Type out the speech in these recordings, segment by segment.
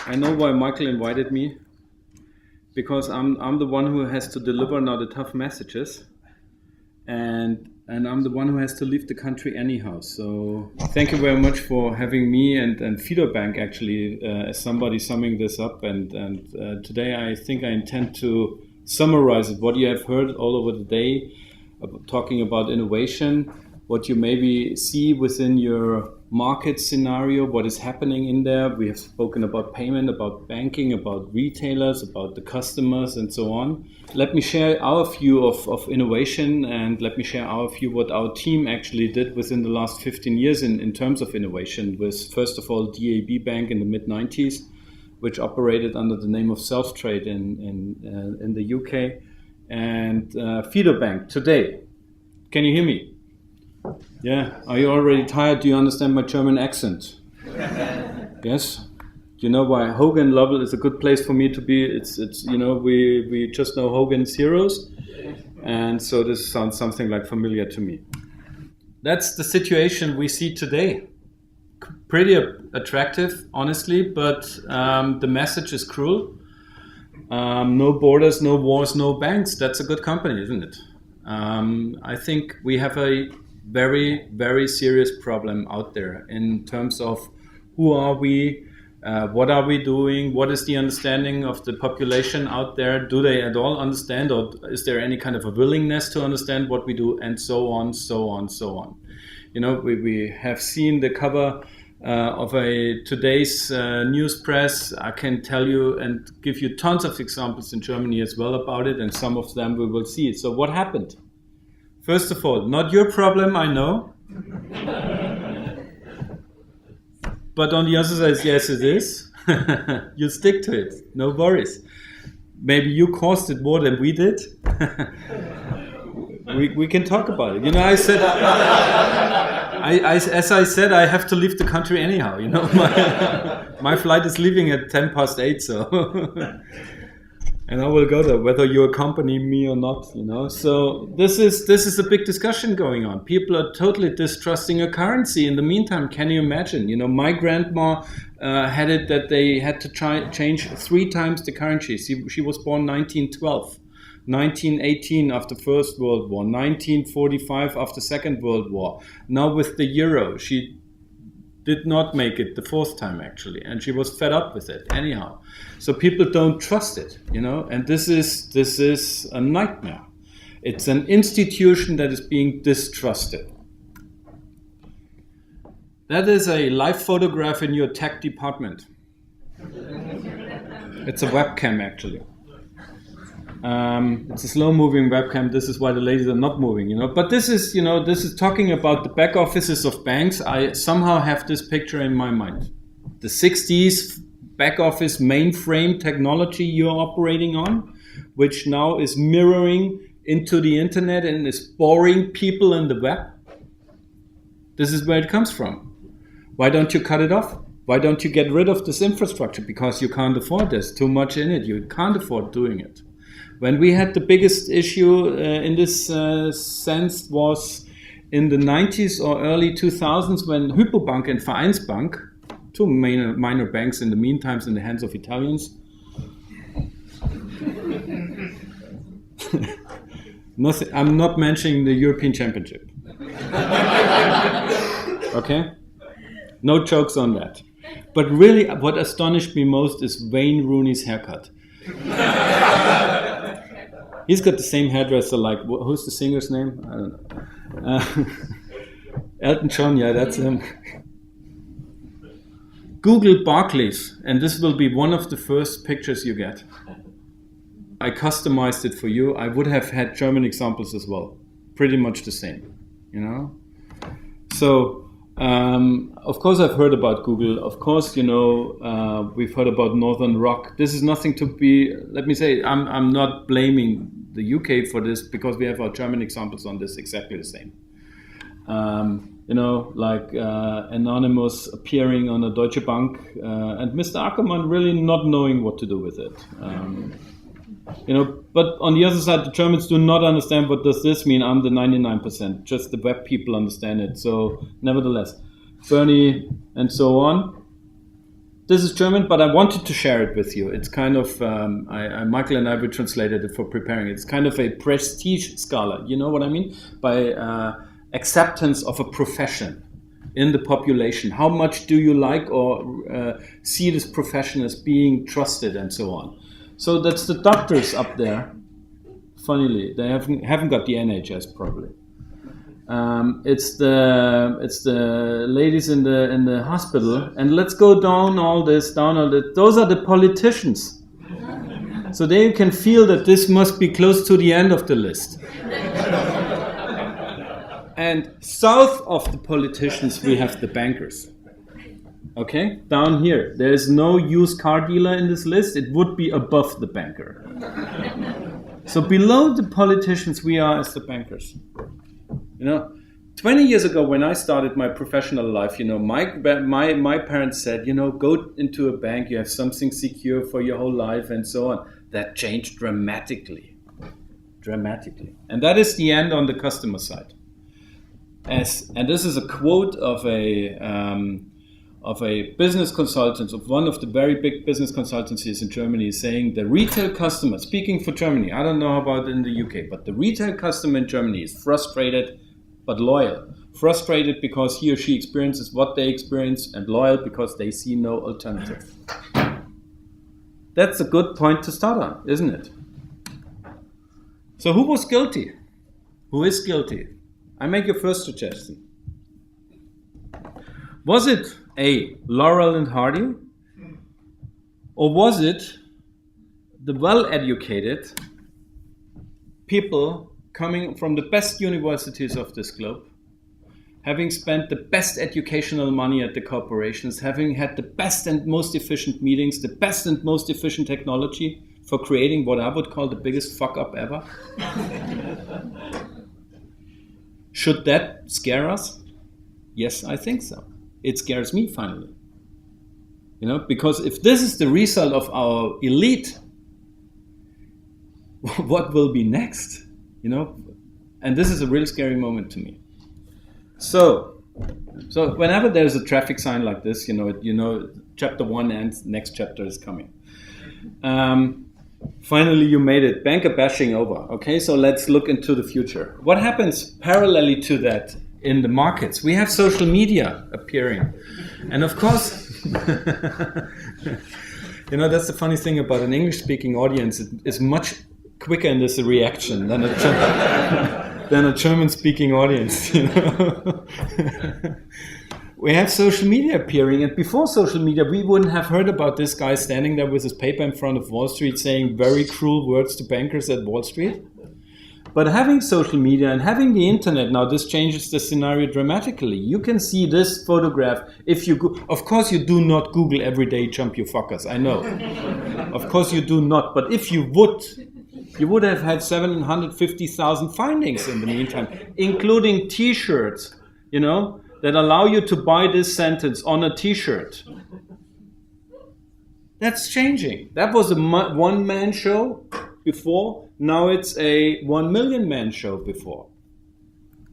I know why Michael invited me, because I'm the one who has to deliver now the tough messages, and I'm the one who has to leave the country anyhow. So thank you very much for having me and Fidor Bank actually as somebody summing this up. And today I think I intend to summarize what you have heard all over the day, talking about innovation, what you maybe see within your market scenario, what is happening in there. We have spoken about payment, about banking, about retailers, about the customers, and so on. Let me share our view of innovation, and let me share our view what our team actually did within the last 15 years in terms of innovation with, first of all, DAB Bank in the mid-90s, which operated under the name of Self-Trade in the UK, and Fidor Bank today. Can you hear me? Yeah. Are you already tired? Do you understand my German accent? Yes. Do you know why Hogan Lovell is a good place for me to be? It's we just know Hogan's heroes, and so this sounds something like familiar to me. That's the situation we see today. Pretty attractive, honestly, but the message is cruel. No borders, no wars, no banks. That's a good company, isn't it? I think we have a very, very serious problem out there in terms of who are we, what are we doing, what is the understanding of the population out there, do they at all understand, or is there any kind of a willingness to understand what we do, and so on, so on, so on. You know, we have seen the cover of today's news press. I can tell you and give you tons of examples in Germany as well about it, and some of them we will see. So what happened? First of all, not your problem, I know. But on the other side, yes, it is. You stick to it, no worries. Maybe you caused it more than we did. we can talk about it. You know, I said, as I said, I have to leave the country anyhow. You know, my flight is leaving at 8:10, so. And I will go there, whether you accompany me or not, you know. So this is a big discussion going on. People are totally distrusting a currency. In the meantime, can you imagine? You know, my grandma had it that they had to change 3 times the currency. She was born 1912, 1918 after First World War, 1945 after Second World War. Now with the euro, she did not make it the 4th time actually, and she was fed up with it anyhow. So people don't trust it, you know, and this is a nightmare. It's an institution that is being distrusted. That is a live photograph in your tech department. It's a webcam actually. It's a slow-moving webcam. This is why the ladies are not moving, you know. But this is talking about the back offices of banks. I somehow have this picture in my mind. The 60s back office mainframe technology you're operating on, which now is mirroring into the internet and is boring people in the web. This is where it comes from. Why don't you cut it off? Why don't you get rid of this infrastructure? Because you can't afford. There's too much in it. You can't afford doing it. When we had the biggest issue in this sense was in the 90s or early 2000s when Hypo-Bank and Vereinsbank, 2 minor banks in the meantime in the hands of Italians. I'm not mentioning the European Championship. Okay? No jokes on that. But really what astonished me most is Wayne Rooney's haircut. He's got the same hairdresser like, who's the singer's name? I don't know. Elton John, yeah, that's him. Google Barclays, and this will be one of the first pictures you get. I customized it for you. I would have had German examples as well. Pretty much the same, you know? So, of course I've heard about Google. Of course, you know, we've heard about Northern Rock. This is nothing to be, let me say, I'm not blaming the UK for this because we have our German examples on this exactly the same. You know, like Anonymous appearing on a Deutsche Bank and Mr. Ackermann really not knowing what to do with it. You know, but on the other side, the Germans do not understand what does this mean. I'm the 99%. Just the web people understand it. So, nevertheless, Bernie and so on. This is German, but I wanted to share it with you. It's kind of, Michael and I we translated it for preparing it. It's kind of a prestige scala. You know what I mean? By acceptance of a profession in the population. How much do you like or see this profession as being trusted and so on? So that's the doctors up there. Funnily, they haven't got the NHS probably. It's the ladies in the hospital, and let's go down all this. Those are the politicians. So they can feel that this must be close to the end of the list. And south of the politicians, we have the bankers. Okay, down here, there is no used car dealer in this list. It would be above the banker. So below the politicians, we are as the bankers. 20 years ago when I started my professional life, my parents said, go into a bank, you have something secure for your whole life and so on. That changed dramatically. And that is the end on the customer side. And this is a quote of a business consultant, of one of the very big business consultancies in Germany, saying the retail customer, speaking for Germany, I don't know about in the UK, but the retail customer in Germany is frustrated but loyal. Frustrated because he or she experiences what they experience, and loyal because they see no alternative. That's a good point to start on, isn't it? So who was guilty? Who is guilty? I make a first suggestion. Was it A, Laurel and Hardy? Or was it the well-educated people coming from the best universities of this globe, having spent the best educational money at the corporations, having had the best and most efficient meetings, the best and most efficient technology for creating what I would call the biggest fuck-up ever? Should that scare us? Yes, I think so. It scares me finally. Because if this is the result of our elite, what will be next? And this is a real scary moment to me. So whenever there's a traffic sign like this, chapter 1 ends, next chapter is coming. Finally, you made it. Banker bashing over. Okay, so let's look into the future. What happens parallelly to that in the markets? We have social media appearing. And of course, that's the funny thing about an English-speaking audience. It is much quicker in this reaction than a German-speaking audience. We have social media appearing, and before social media, we wouldn't have heard about this guy standing there with his paper in front of Wall Street saying very cruel words to bankers at Wall Street. But having social media and having the internet now, this changes the scenario dramatically. You can see this photograph if you of course you do not Google every day, jump you fuckers, I know. Of course you do not, but if you would have had 750,000 findings in the meantime, including T-shirts, that allow you to buy this sentence on a T-shirt. That's changing. That was a one-man show before. Now it's a 1 million man show before.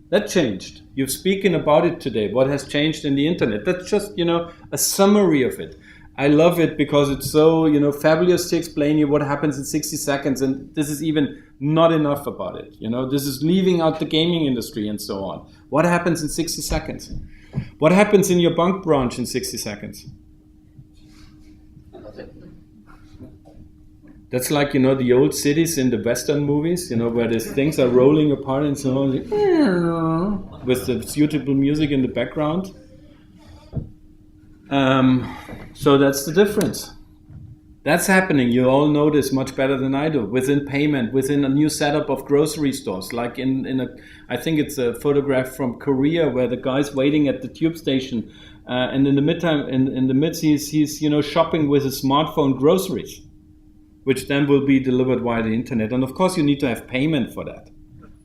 That changed. You've spoken about it today. What has changed in the internet? That's just, a summary of it. I love it because it's so, fabulous to explain you what happens in 60 seconds. And this is even not enough about it. This is leaving out the gaming industry and so on. What happens in 60 seconds? What happens in your bank branch in 60 seconds? That's like, the old cities in the Western movies, where these things are rolling apart and so on, with the suitable music in the background. So that's the difference. That's happening. You all know this much better than I do. Within payment, within a new setup of grocery stores, like I think it's a photograph from Korea where the guy's waiting at the tube station, and in the midst he's shopping with his smartphone groceries, which then will be delivered via the internet. And of course, you need to have payment for that.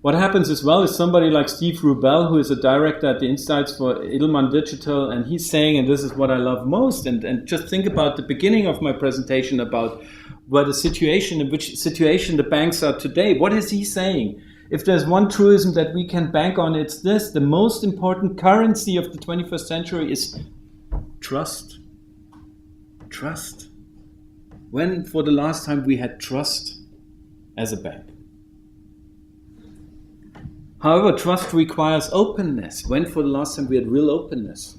What happens as well is somebody like Steve Rubel, who is a director at the Insights for Edelman Digital, and he's saying, and this is what I love most, and just think about the beginning of my presentation about in which situation the banks are today. What is he saying? If there's one truism that we can bank on, it's this: the most important currency of the 21st century is trust. trust. When for the last time we had trust as a bank? However, trust requires openness. When for the last time we had real openness?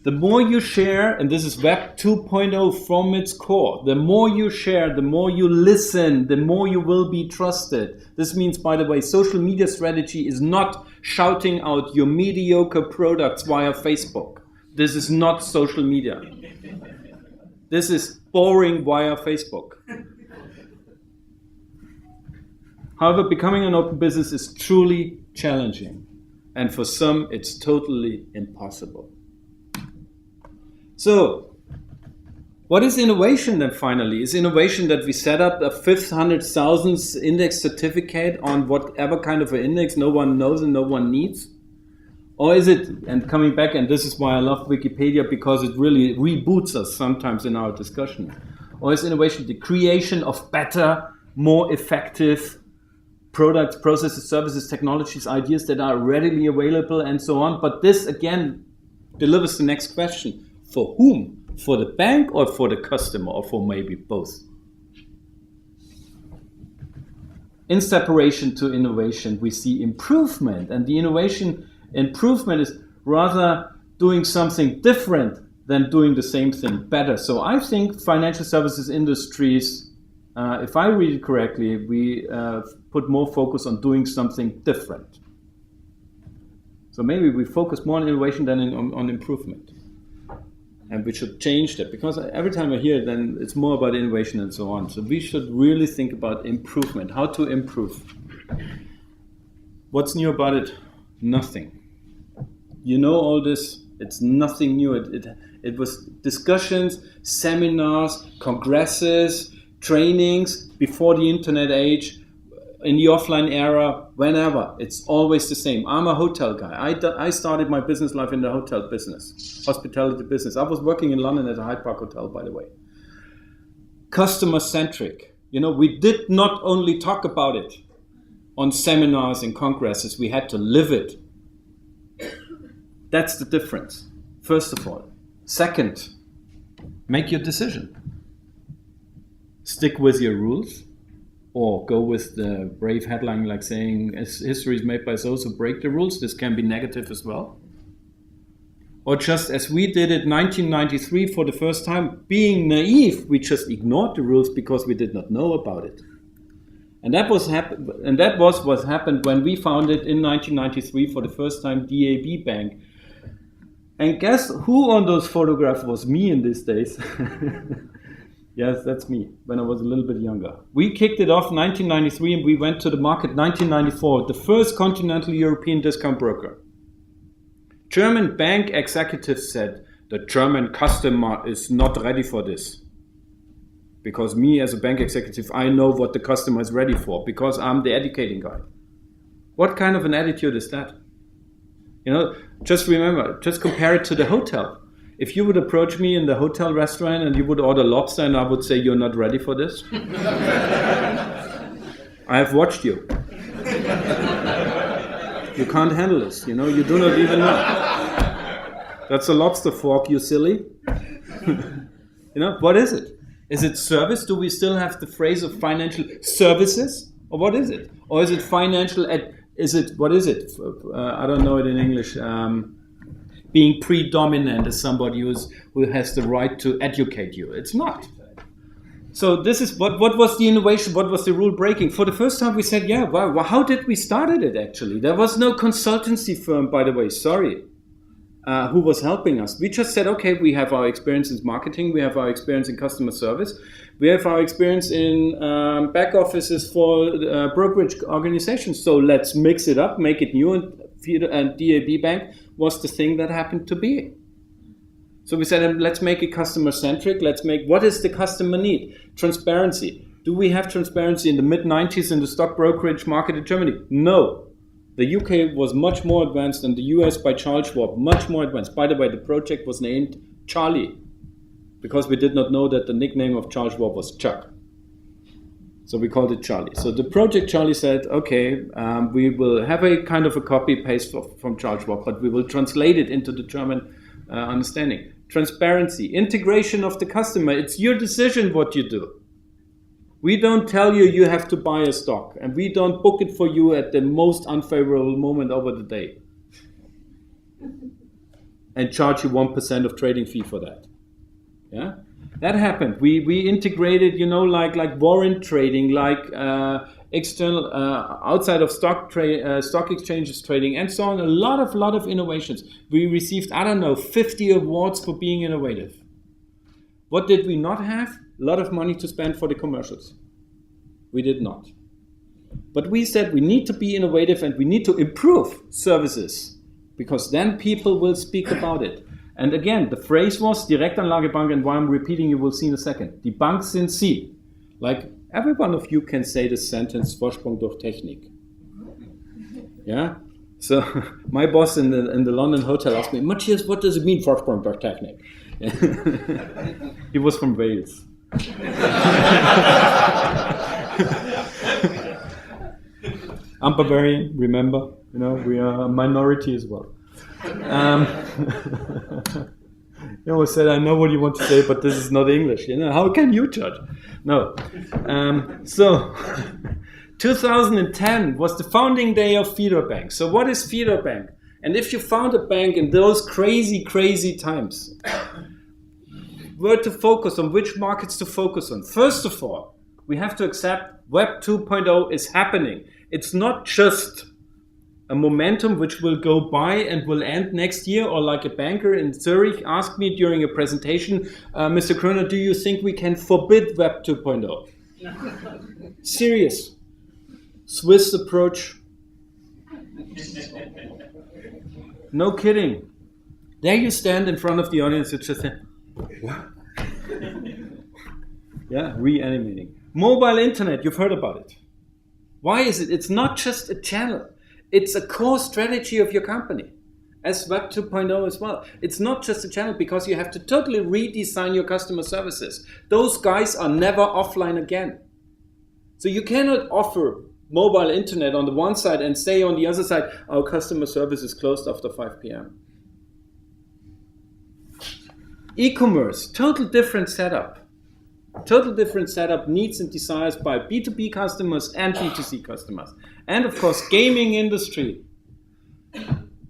The more you share, and this is Web 2.0 from its core, the more you share, the more you listen, the more you will be trusted. This means, by the way, social media strategy is not shouting out your mediocre products via Facebook. This is not social media. This is boring via Facebook. However, becoming an open business is truly challenging. And for some, it's totally impossible. So, what is innovation then finally? Is innovation that we set up a 500,000th index certificate on whatever kind of an index no one knows and no one needs? Or is it, and coming back, and this is why I love Wikipedia, because it really reboots us sometimes in our discussion. Or is innovation the creation of better, more effective products, processes, services, technologies, ideas that are readily available and so on? But this again delivers the next question. For whom? For the bank or for the customer, or for maybe both? In separation to innovation, we see improvement, and the improvement is rather doing something different than doing the same thing better. So I think financial services industries, if I read it correctly, we put more focus on doing something different. So maybe we focus more on innovation than on improvement. And we should change that, because every time I hear it, then it's more about innovation and so on. So we should really think about improvement, how to improve. What's new about it? Nothing. You know all this, it's nothing new. It was discussions, seminars, congresses, trainings before the internet age, in the offline era, whenever. It's always the same. I'm a hotel guy. I started my business life in the hotel business, hospitality business. I was working in London at a Hyde Park hotel, by the way. Customer-centric. You know, we did not only talk about it on seminars and congresses, we had to live it. That's the difference, first of all. Second, make your decision. Stick with your rules, or go with the brave headline like saying history is made by those who break the rules. This can be negative as well. Or just as we did it in 1993 for the first time, being naive, we just ignored the rules because we did not know about it. And that was what happened when we founded in 1993 for the first time DAB Bank. And guess who on those photographs was me in these days? Yes, that's me, when I was a little bit younger. We kicked it off in 1993 and we went to the market 1994, the first continental European discount broker. German bank executives said, the German customer is not ready for this. Because me as a bank executive, I know what the customer is ready for, because I'm the educating guy. What kind of an attitude is that? You know, just remember, just compare it to the hotel. If you would approach me in the hotel restaurant and you would order lobster and I would say, you're not ready for this? I have watched you. You can't handle this, you know, you do not even know. That's a lobster fork, you silly. You know, what is it? Is it service? Do we still have the phrase of financial services? Or what is it? Or is it financial, what is it? I don't know it in English. Being predominant as somebody who has the right to educate you. It's not. So this is what was the innovation? What was the rule breaking? For the first time we said, yeah, wow, how did we started it actually? There was no consultancy firm, by the way, sorry, who was helping us. We just said, okay, we have our experience in marketing, we have our experience in customer service, we have our experience in back offices for brokerage organizations. So let's mix it up, make it new, and DAB Bank was the thing that happened to be. So we said, let's make it customer-centric. What is the customer need? Transparency. Do we have transparency in the mid-90s in the stock brokerage market in Germany? No. The UK was much more advanced than the US by Charles Schwab, much more advanced. By the way, the project was named Charlie, because we did not know that the nickname of Charles Schwab was Chuck. So we called it Charlie. So the project Charlie said, okay, we will have a kind of a copy-paste from Charles Schwab, but we will translate it into the German understanding. transparency, integration of the customer. It's your decision what you do. We don't tell you you have to buy a stock, and we don't book it for you at the most unfavorable moment over the day and charge you 1% of trading fee for that. Yeah, that happened. We integrated, like warrant trading, like external outside of stock exchanges trading, and so on. A lot of innovations. We received 50 awards for being innovative. What did we not have? A lot of money to spend for the commercials. We did not. But we said we need to be innovative and we need to improve services, because then people will speak about it. And again, the phrase was Direktanlagebank, and why I'm repeating, you will see in a second. Die Bank sind Sie. Like, every one of you can say the sentence Vorsprung durch Technik. Yeah? So my boss in the London hotel asked me, Matthias, what does it mean, Vorsprung durch Technik? He was from Wales. I'm Bavarian, remember? We are a minority as well. He always said, I know what you want to say, but this is not English. How can you judge? No. So 2010 was the founding day of Fidor Bank. So what is Fidor Bank? And if you found a bank in those crazy, crazy times, where to focus on, which markets to focus on? First of all, we have to accept Web 2.0 is happening. It's not just a momentum which will go by and will end next year, or like a banker in Zurich asked me during a presentation, Mr. Kröner, do you think we can forbid Web 2.0? Serious. Swiss approach. No kidding. There you stand in front of the audience, you just say, what? Yeah, reanimating. Mobile internet, you've heard about it. Why is it? It's not just a channel. It's a core strategy of your company, as Web 2.0 as well. It's not just a channel, because you have to totally redesign your customer services. Those guys are never offline again. So you cannot offer mobile internet on the one side and say on the other side, our customer service is closed after 5 p.m. E-commerce, total different setup. Total different setup, needs and desires by B2B customers and B2C customers. And of course, gaming industry.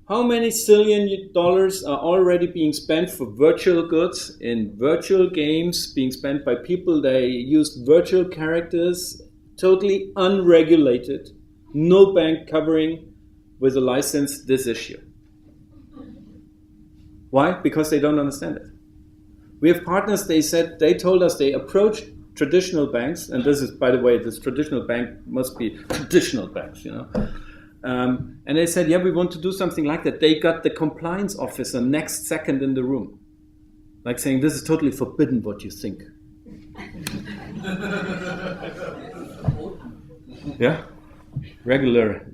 How many zillion dollars are already being spent for virtual goods in virtual games, being spent by people? They use virtual characters, totally unregulated, no bank covering with a license this issue. Why? Because they don't understand it. We have partners, they told us they approached traditional banks, and this is, by the way, this traditional bank must be traditional banks, and they said, yeah, we want to do something like that. They got the compliance officer next second in the room, like saying, this is totally forbidden what you think. Yeah, regular,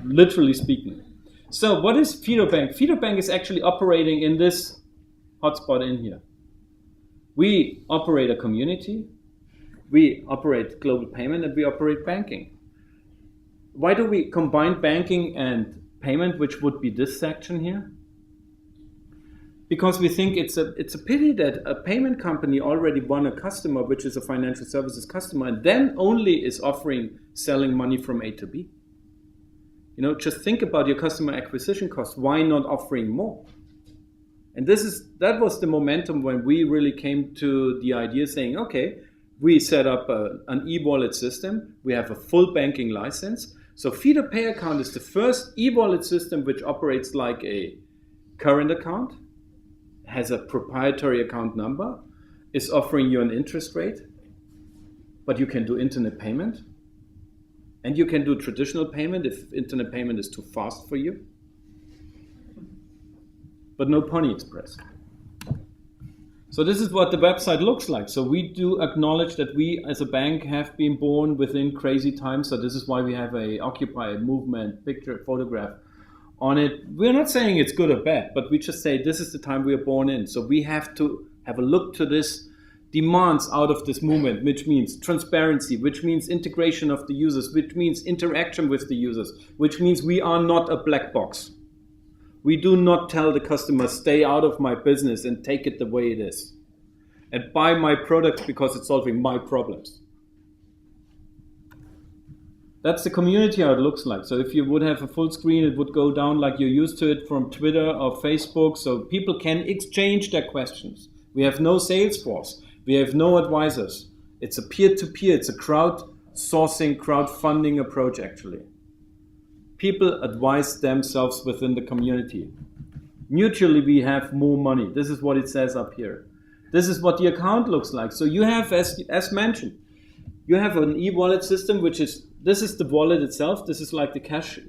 literally speaking. So what is Fidor Bank? Fidor Bank is actually operating in this hotspot in here. We operate a community, we operate global payment, and we operate banking. Why do we combine banking and payment, which would be this section here? Because we think it's a pity that a payment company already won a customer, which is a financial services customer, and then only is selling money from A to B. Just think about your customer acquisition cost. Why not offering more? And that was the momentum when we really came to the idea saying, okay, we set up an e-wallet system. We have a full banking license. So Fidor Pay Account is the first e-wallet system which operates like a current account, has a proprietary account number, is offering you an interest rate, but you can do internet payment. And you can do traditional payment if internet payment is too fast for you. But no Pony Express. So this is what the website looks like. So we do acknowledge that we as a bank have been born within crazy times. So this is why we have a Occupy movement, picture, photograph on it. We're not saying it's good or bad, but we just say this is the time we are born in. So we have to have a look to this demands out of this movement, which means transparency, which means integration of the users, which means interaction with the users, which means we are not a black box. We do not tell the customer, stay out of my business and take it the way it is. And buy my product because it's solving my problems. That's the community how it looks like. So if you would have a full screen, it would go down like you're used to it from Twitter or Facebook. So people can exchange their questions. We have no sales force. We have no advisors. It's a peer-to-peer. It's a crowdsourcing, crowdfunding approach, actually. People advise themselves within the community. Mutually, we have more money. This is what it says up here. This is what the account looks like. So you have, as mentioned, you have an e-wallet system, this is the wallet itself. This is like the cash,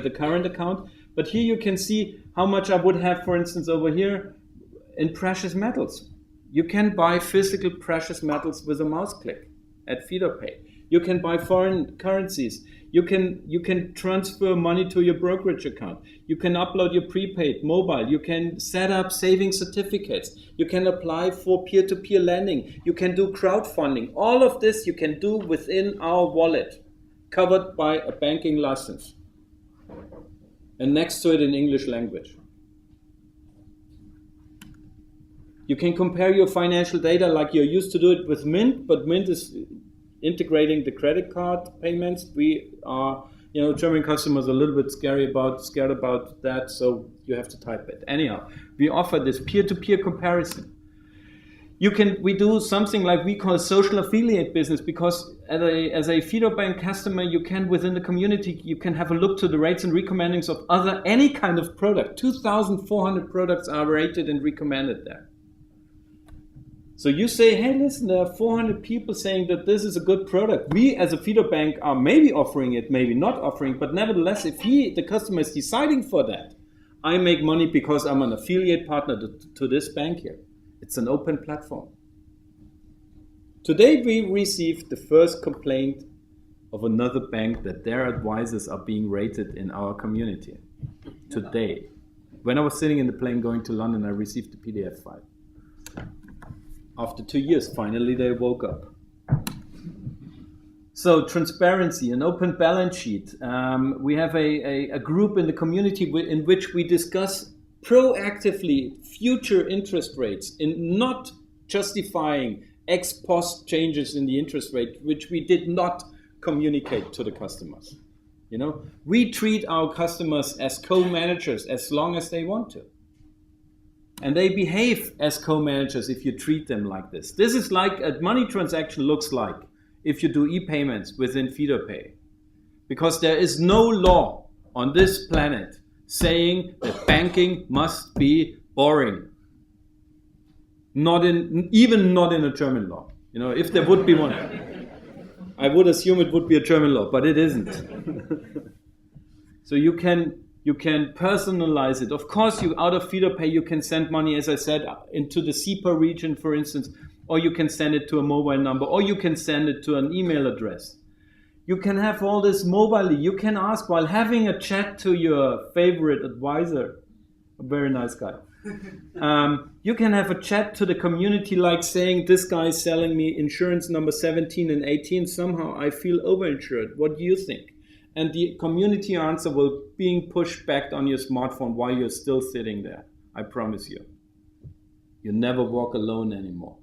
the current account. But here you can see how much I would have, for instance, over here in precious metals. You can buy physical precious metals with a mouse click at Fidor Pay. You can buy foreign currencies. You can transfer money to your brokerage account. You can upload your prepaid mobile. You can set up saving certificates. You can apply for peer-to-peer lending. You can do crowdfunding. All of this you can do within our wallet, covered by a banking license. And next to it in English language. You can compare your financial data like you're used to do it with Mint, but Mint is integrating the credit card payments. We are, German customers are a little bit scared about that, so you have to type it. Anyhow, we offer this peer-to-peer comparison. We do something like we call social affiliate business, because as a Fidor Bank customer, you can, within the community, you can have a look to the rates and recommendings of any kind of product. 2,400 products are rated and recommended there. So you say, hey, listen, there are 400 people saying that this is a good product. We, as a Fidor Bank, are maybe offering it, maybe not offering, but nevertheless, if the customer is deciding for that, I make money because I'm an affiliate partner to this bank here. It's an open platform. Today, we received the first complaint of another bank that their advisors are being rated in our community. Today. When I was sitting in the plane going to London, I received the PDF file. After 2 years, finally they woke up. So transparency, an open balance sheet. We have a group in the community in which we discuss proactively future interest rates, in not justifying ex post changes in the interest rate, which we did not communicate to the customers. We treat our customers as co-managers as long as they want to. And they behave as co-managers if you treat them like this. This is like a money transaction looks like if you do e-payments within Fidor Pay. Because there is no law on this planet saying that banking must be boring. Even not in a German law. If there would be one, I would assume it would be a German law, but it isn't. So you can personalize it. Of course, out of Fidor Pay, you can send money, as I said, into the SEPA region, for instance, or you can send it to a mobile number, or you can send it to an email address. You can have all this mobilely. You can ask while having a chat to your favorite advisor, a very nice guy. You can have a chat to the community like saying, this guy is selling me insurance number 17 and 18. Somehow I feel overinsured. What do you think? And the community answer will being pushed back on your smartphone while you're still sitting there. I promise you. You never walk alone anymore.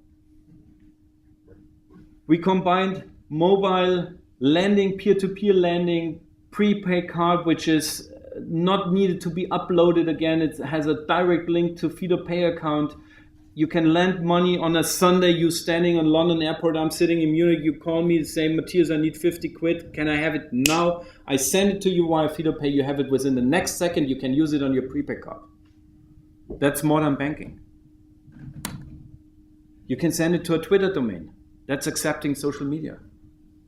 We combined mobile lending, peer-to-peer lending, prepaid card, which is not needed to be uploaded again. It has a direct link to Fidor Pay account. You can lend money on a Sunday. You standing on London airport. I'm sitting in Munich. You call me, say, Matthias, I need 50 quid. Can I have it now? I send it to you via Fidor Pay. You have it within the next second. You can use it on your prepaid card. That's modern banking. You can send it to a Twitter domain. That's accepting social media.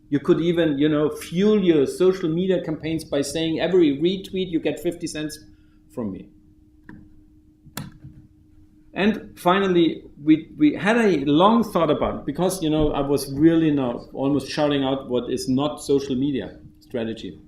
You could even, fuel your social media campaigns by saying every retweet you get 50 cents from me. And finally, we had a long thought about it because, I was really now almost shouting out what is not social media strategy.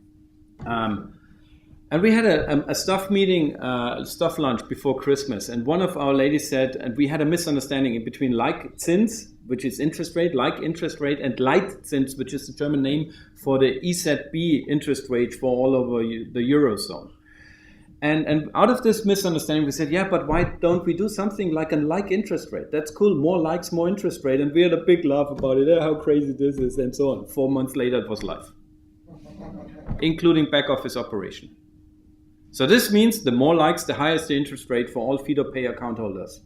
And we had a staff meeting, staff lunch before Christmas. And one of our ladies said, and we had a misunderstanding in between Leitzins, which is interest rate, and Leitzins, which is the German name for the EZB interest rate for all over the Eurozone. And out of this misunderstanding, we said, yeah, but why don't we do something like a like interest rate? That's cool. More likes, more interest rate. And we had a big laugh about it. How crazy this is, and so on. 4 months later, it was live, including back office operation. So this means the more likes, the higher is the interest rate for all Fidor Pay account holders.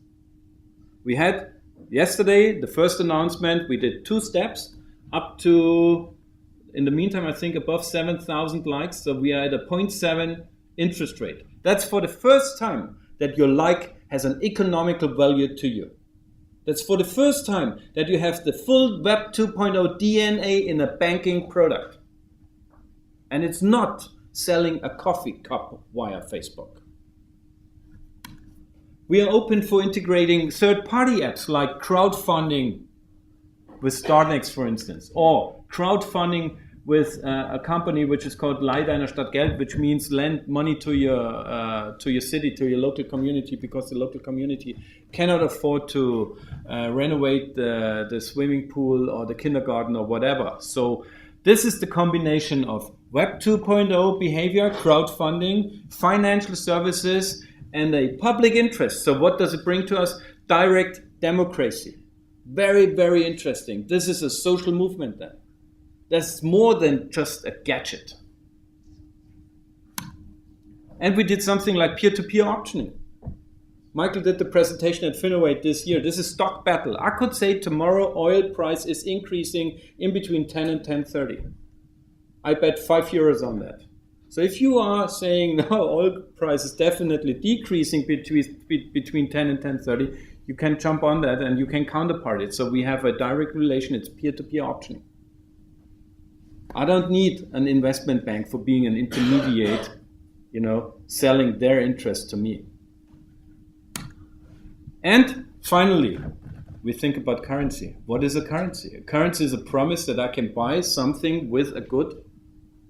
We had yesterday the first announcement. We did 2 steps up to, in the meantime, I think above 7,000 likes. So we are at a 0.7 interest rate. That's for the first time that your like has an economical value to you. That's for the first time that you have the full Web 2.0 DNA in a banking product. And it's not selling a coffee cup via Facebook. We are open for integrating third-party apps like crowdfunding with Startnext, for instance, or crowdfunding with a company which is called Leih deiner Stadt Geld, which means lend money to your city, to your local community, because the local community cannot afford to renovate the swimming pool or the kindergarten or whatever. So this is the combination of Web 2.0 behavior, crowdfunding, financial services, and a public interest. So what does it bring to us? Direct democracy. Very, very interesting. This is a social movement then. That's more than just a gadget. And we did something like peer-to-peer auctioning. Michael did the presentation at Innovate this year. This is stock battle. I could say tomorrow oil price is increasing in between 10 and 10.30. I bet €5 on that. So if you are saying no, oil price is definitely decreasing between 10 and 10.30, you can jump on that and you can counterpart it. So we have a direct relation. It's peer-to-peer auctioning. I don't need an investment bank for being an intermediate, selling their interest to me. And finally, we think about currency. What is a currency? A currency is a promise that I can buy something with a good,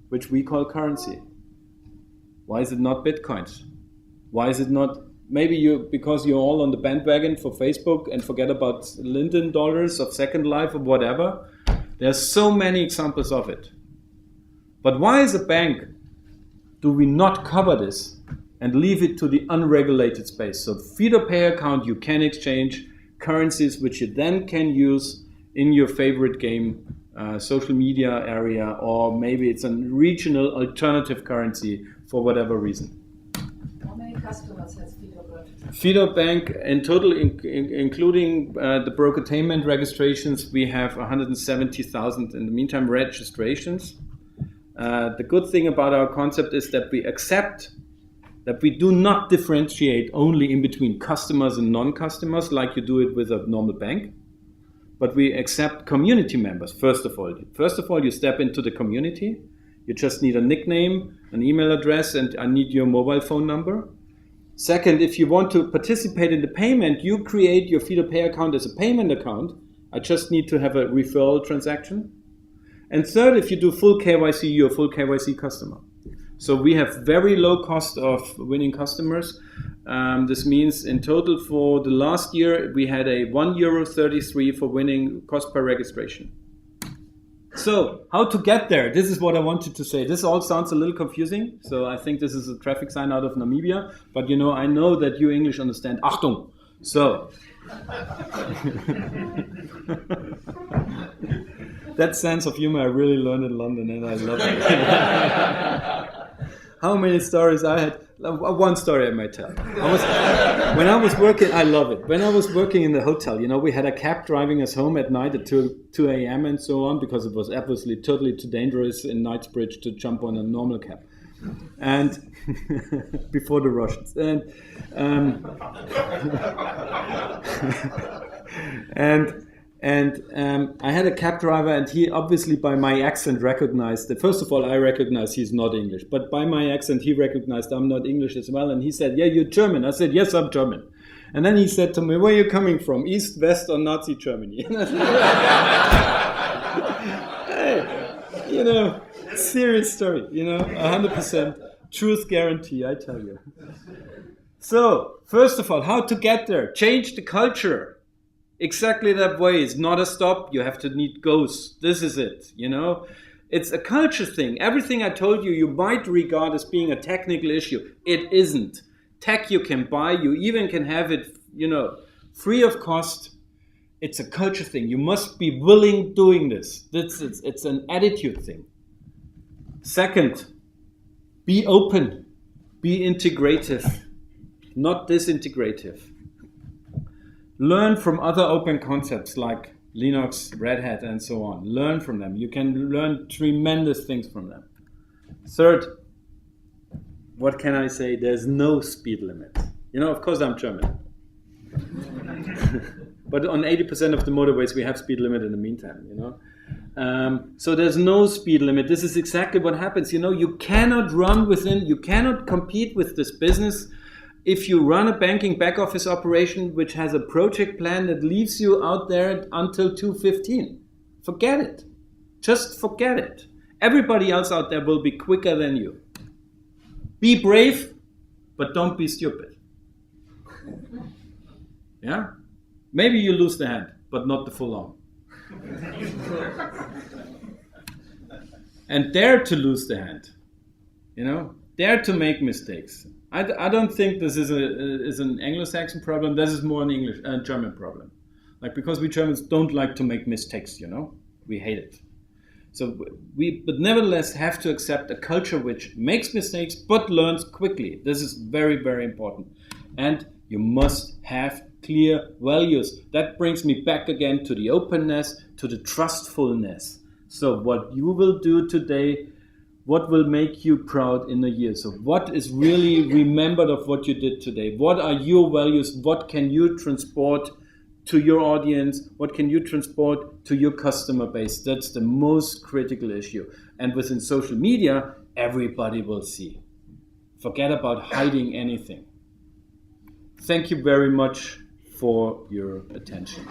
which we call currency. Why is it not Bitcoins? Why is it not, because you're all on the bandwagon for Facebook and forget about Linden dollars of Second Life or whatever. There's so many examples of it. But why as a bank do we not cover this and leave it to the unregulated space? So Fidor Pay account, you can exchange currencies which you then can use in your favorite game, social media area, or maybe it's a regional alternative currency for whatever reason. How many customers has Fidor Bank? Fidor Bank, in total, including the brokertainment registrations, we have 170,000 in the meantime registrations. The good thing about our concept is that we accept that we do not differentiate only in between customers and non-customers like you do it with a normal bank, but we accept community members, first of all. First of all, you step into the community. You just need a nickname, an email address, and I need your mobile phone number. Second, if you want to participate in the payment, you create your Fidor Pay account as a payment account. I just need to have a referral transaction. And third, if you do full KYC, you're a full KYC customer. So we have very low cost of winning customers. This means in total for the last year, we had a €1.33 for winning cost per registration. So how to get there? This is what I wanted to say. This all sounds a little confusing. So I think this is a traffic sign out of Namibia. But I know that you English understand. Achtung! So that sense of humor I really learned in London and I love it. How many stories I had? One story I might tell. When I was working, I love it. When I was working in the hotel, we had a cab driving us home at night at 2 a.m. and so on, because it was obviously totally too dangerous in Knightsbridge to jump on a normal cab. And before the Russians. And I had a cab driver, and he obviously by my accent recognized that. First of all, I recognized he's not English, but by my accent he recognized I'm not English as well. And he said, "Yeah, you're German." I said, "Yes, I'm German." And then he said to me, "Where are you coming from? East, West, or Nazi Germany?" Hey, serious story, 100% truth guarantee, I tell you. So, first of all, how to get there? Change the culture. Exactly that way. It's not a stop. You have to need goals. This is it, It's a culture thing. Everything I told you, you might regard as being a technical issue. It isn't. Tech you can buy, you even can have it, free of cost. It's a culture thing. You must be willing doing this. It's an attitude thing. Second, be open, be integrative, not disintegrative. Learn from other open concepts like Linux, Red Hat, and so on. Learn from them. You can learn tremendous things from them. Third, what can I say? There's no speed limit. Of course I'm German. But on 80% of the motorways we have speed limit in the meantime, So there's no speed limit. This is exactly what happens. You cannot you cannot compete with this business if you run a banking back office operation which has a project plan that leaves you out there until 2:15. Forget it. Just forget it. Everybody else out there will be quicker than you. Be brave, but don't be stupid. Yeah? Maybe you lose the hand, but not the full arm. And dare to lose the hand. Dare to make mistakes. I don't think this is an Anglo-Saxon problem. This is more an German problem. Because we Germans don't like to make mistakes, we hate it. So but nevertheless have to accept a culture which makes mistakes but learns quickly. This is very, very important. And you must have clear values. That brings me back again to the openness, to the trustfulness. So what you will do today, what will make you proud in a year? So what is really remembered of what you did today? What are your values? What can you transport to your audience? What can you transport to your customer base? That's the most critical issue. And within social media, everybody will see. Forget about hiding anything. Thank you very much for your attention.